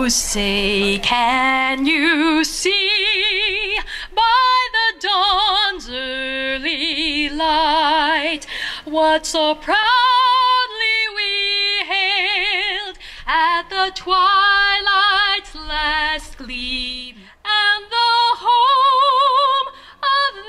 say, can you see by the dawn's early light what so proudly we hailed at the twilight's last gleam, and the home of the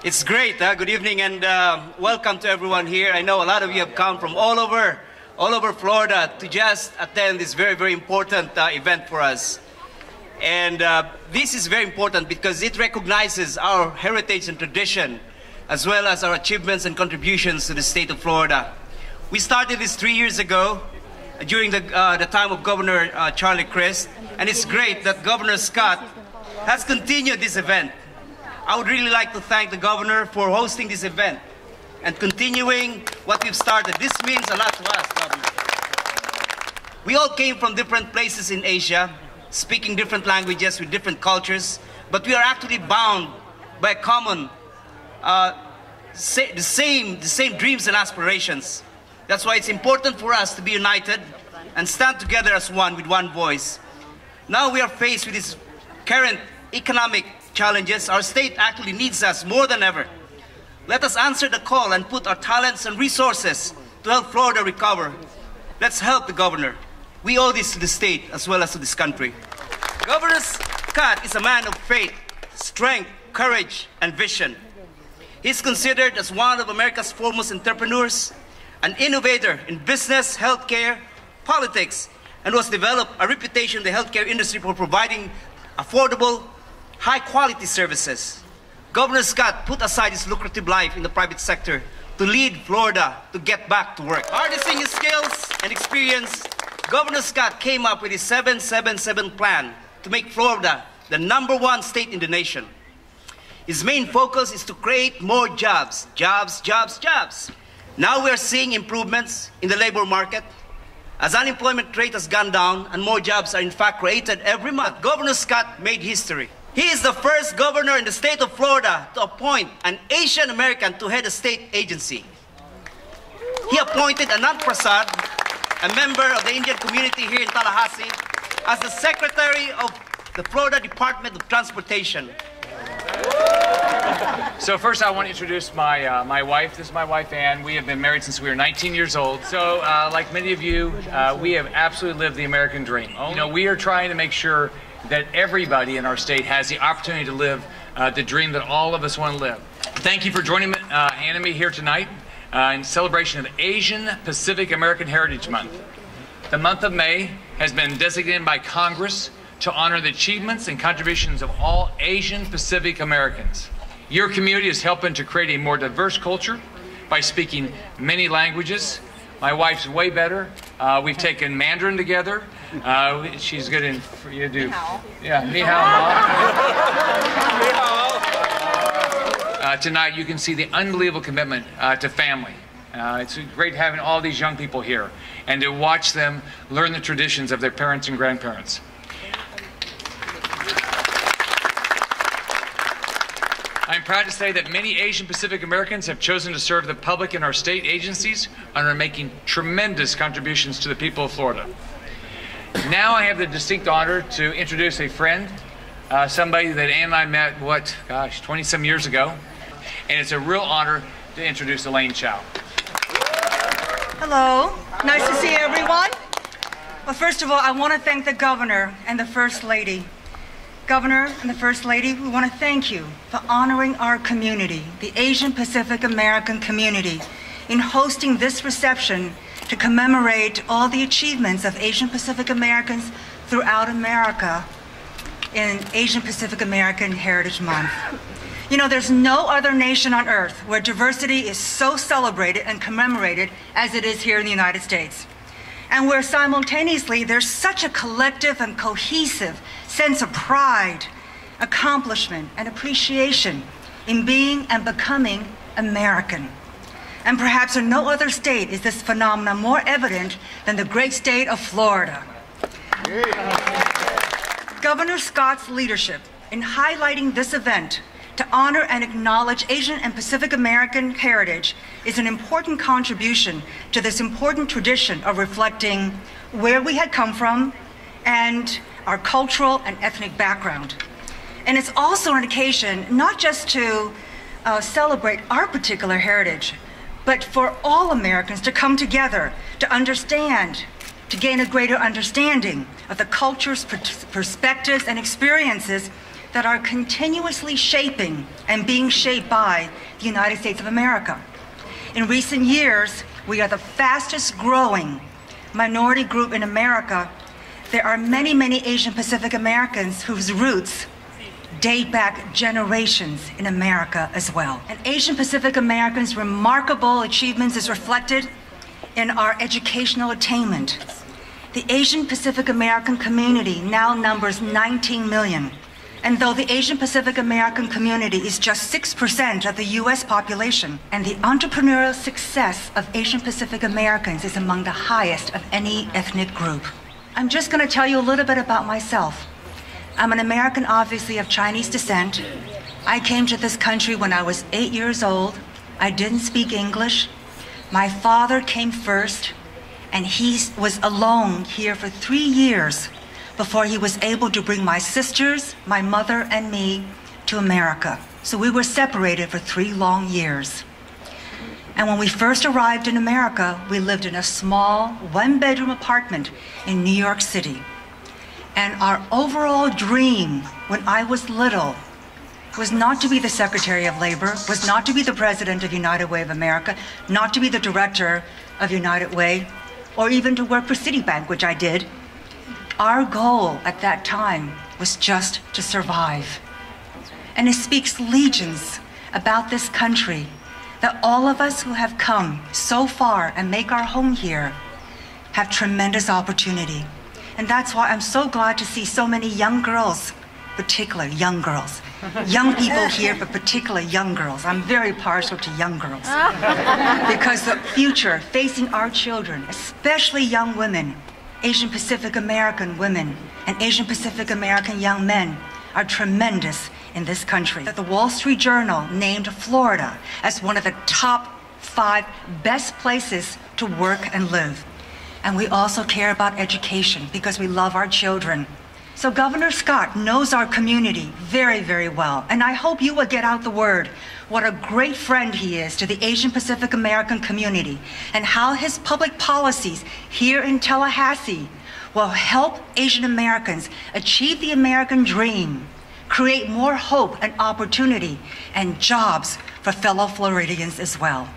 It's great. Good evening and welcome to everyone here. I know a lot of you have come from all over Florida to just attend this very, very important event for us. And this is very important because it recognizes our heritage and tradition, as well as our achievements and contributions to the state of Florida. We started this 3 years ago during the time of Governor Charlie Crist, and it's great that Governor Scott has continued this event. I would really like to thank the governor for hosting this event and continuing what we've started. This means a lot to us, Governor. We all came from different places in Asia, speaking different languages with different cultures, but we are actually bound by common, the same dreams and aspirations. That's why it's important for us to be united and stand together as one with one voice. Now we are faced with this current economic challenges. Our state actually needs us more than ever. Let us answer the call and put our talents and resources to help Florida recover. Let's help the governor. We owe this to the state as well as to this country. Governor Scott is a man of faith, strength, courage, and vision. He's considered as one of America's foremost entrepreneurs, an innovator in business, healthcare, politics, and has developed a reputation in the healthcare industry for providing affordable, high-quality services. Governor Scott put aside his lucrative life in the private sector to lead Florida to get back to work. Harnessing his skills and experience, Governor Scott came up with his 777 plan to make Florida the #1 state in the nation. His main focus is to create more jobs. Jobs, jobs, jobs. Now we are seeing improvements in the labor market as unemployment rate has gone down and more jobs are in fact created every month. Governor Scott made history. He is the first governor in the state of Florida to appoint an Asian American to head a state agency. He appointed Anand Prasad, a member of the Indian community here in Tallahassee, as the Secretary of the Florida Department of Transportation. So first I want to introduce my wife. This is my wife, Ann. We have been married since we were 19 years old. So like many of you, we have absolutely lived the American dream. You know, we are trying to make sure that everybody in our state has the opportunity to live the dream that all of us want to live. Thank you for joining Ann and me here tonight in celebration of Asian Pacific American Heritage Month. The month of May has been designated by Congress to honor the achievements and contributions of all Asian Pacific Americans. Your community is helping to create a more diverse culture by speaking many languages. My wife's way better. We've taken Mandarin together. She's good in, you do. Ni hao. Yeah, ni hao. Ni hao. Tonight you can see the unbelievable commitment to family. It's great having all these young people here and to watch them learn the traditions of their parents and grandparents. I'm proud to say that many Asian Pacific Americans have chosen to serve the public in our state agencies and are making tremendous contributions to the people of Florida. Now I have the distinct honor to introduce a friend, somebody that Ann and I met, 20-some years ago. And it's a real honor to introduce Elaine Chao. Hello, nice to see everyone. Well, first of all, I want to thank the Governor and the First Lady. Governor and the First Lady, we want to thank you for honoring our community, the Asian Pacific American community, in hosting this reception to commemorate all the achievements of Asian Pacific Americans throughout America in Asian Pacific American Heritage Month. You know, there's no other nation on earth where diversity is so celebrated and commemorated as it is here in the United States. and where simultaneously there's such a collective and cohesive sense of pride, accomplishment, and appreciation in being and becoming American. And perhaps in no other state is this phenomenon more evident than the great state of Florida. Governor Scott's leadership in highlighting this event to honor and acknowledge Asian and Pacific American heritage is an important contribution to this important tradition of reflecting where we had come from and our cultural and ethnic background. And it's also an occasion not just to celebrate our particular heritage, but for all Americans to come together to understand, to gain a greater understanding of the cultures, perspectives, and experiences that are continuously shaping and being shaped by the United States of America. In recent years, we are the fastest growing minority group in America. There are many, many Asian Pacific Americans whose roots date back generations in America as well. And Asian Pacific Americans' remarkable achievements is reflected in our educational attainment. The Asian Pacific American community now numbers 19 million. And though the Asian Pacific American community is just 6% of the US population, and the entrepreneurial success of Asian Pacific Americans is among the highest of any ethnic group. I'm just going to tell you a little bit about myself. I'm an American, obviously, of Chinese descent. I came to this country when I was 8 years old. I didn't speak English. My father came first, and he was alone here for 3 years before he was able to bring my sisters, my mother, and me to America. So we were separated for 3 long years. And when we first arrived in America, we lived in a small, one-bedroom apartment in New York City. And our overall dream when I was little was not to be the Secretary of Labor, was not to be the President of United Way of America, not to be the Director of United Way, or even to work for Citibank, which I did. Our goal at that time was just to survive. And it speaks legions about this country, that all of us who have come so far and make our home here have tremendous opportunity. And that's why I'm so glad to see so many young girls, particularly young girls. Young people here, but particularly young girls. I'm very partial to young girls. Because the future facing our children, especially young women, Asian Pacific American women, and Asian Pacific American young men are tremendous in this country. The Wall Street Journal named Florida as one of the top 5 best places to work and live. And we also care about education because we love our children. So Governor Scott knows our community very, very well. And I hope you will get out the word what a great friend he is to the Asian Pacific American community and how his public policies here in Tallahassee will help Asian Americans achieve the American dream, create more hope and opportunity and jobs for fellow Floridians as well.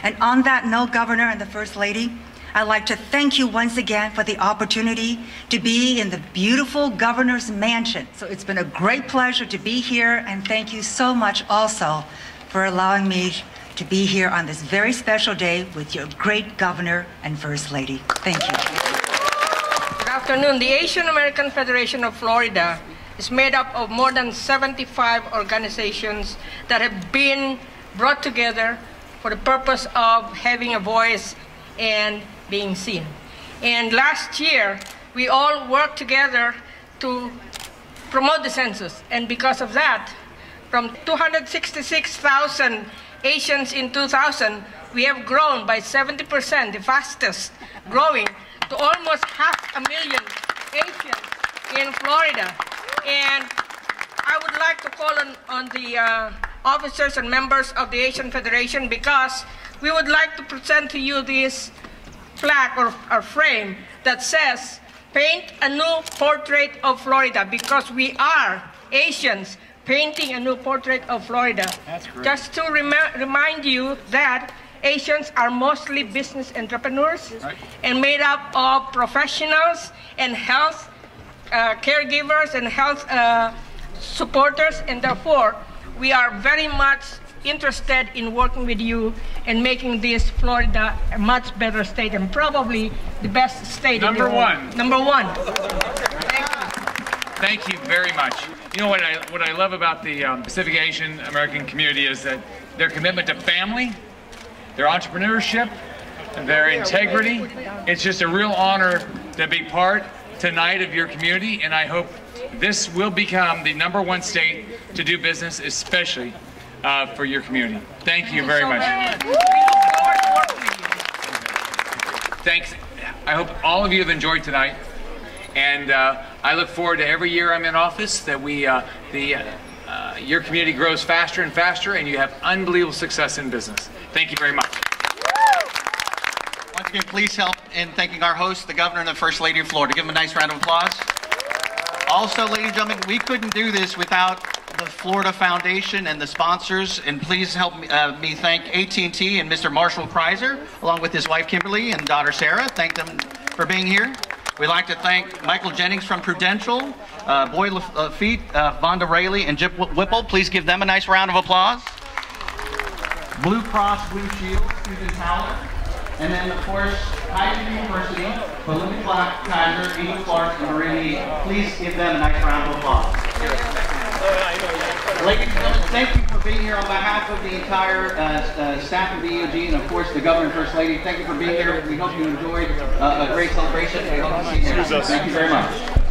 And on that note, Governor and the First Lady, I'd like to thank you once again for the opportunity to be in the beautiful Governor's Mansion. So it's been a great pleasure to be here, and thank you so much also for allowing me to be here on this very special day with your great Governor and First Lady. Thank you. Good afternoon. The Asian American Federation of Florida is made up of more than 75 organizations that have been brought together for the purpose of having a voice and being seen. And last year, we all worked together to promote the census. And because of that, from 266,000 Asians in 2000, we have grown by 70%, the fastest growing, to almost 500,000 Asians in Florida. And I would like to call on the officers and members of the Asian Federation, because we would like to present to you this plaque or frame that says, "Paint a new portrait of Florida," because we are Asians painting a new portrait of Florida. That's great. Just to remind you that Asians are mostly business entrepreneurs, right, and made up of professionals and health caregivers and health supporters, and therefore we are very much interested in working with you and making this Florida a much better state and probably the best state in the world. Number one. Thank you very much. You know what I love about the Pacific Asian American community is that their commitment to family, their entrepreneurship, their integrity. It's just a real honor to be part tonight of your community, and I hope this will become the #1 state to do business, especially for your community. Thank you very much. Thanks. I hope all of you have enjoyed tonight, and I look forward to every year I'm in office that your community grows faster and faster, and you have unbelievable success in business. Thank you very much. Once again, please help in thanking our hosts, the Governor and the First Lady of Florida. Give them a nice round of applause. Also, ladies and gentlemen, we couldn't do this without the Florida Foundation and the sponsors, and please help me thank AT&T and Mr. Marshall Kreiser, along with his wife Kimberly and daughter Sarah. Thank them for being here. We'd like to thank Michael Jennings from Prudential, Boy Lafitte, Vonda Rayleigh, and Jip Whipple. Please give them a nice round of applause. Blue Cross Blue Shield, Susan Towler. And then, of course, Hydrogen University, Belinda Kaiser, Eva Clark, and Marie. Please give them a nice round of applause. Ladies and gentlemen, thank you for being here on behalf of the entire staff of the EOG and, of course, the Governor and First Lady. Thank you for being here. We hope you enjoyed a great celebration. We hope to see you next time. Thank you very much.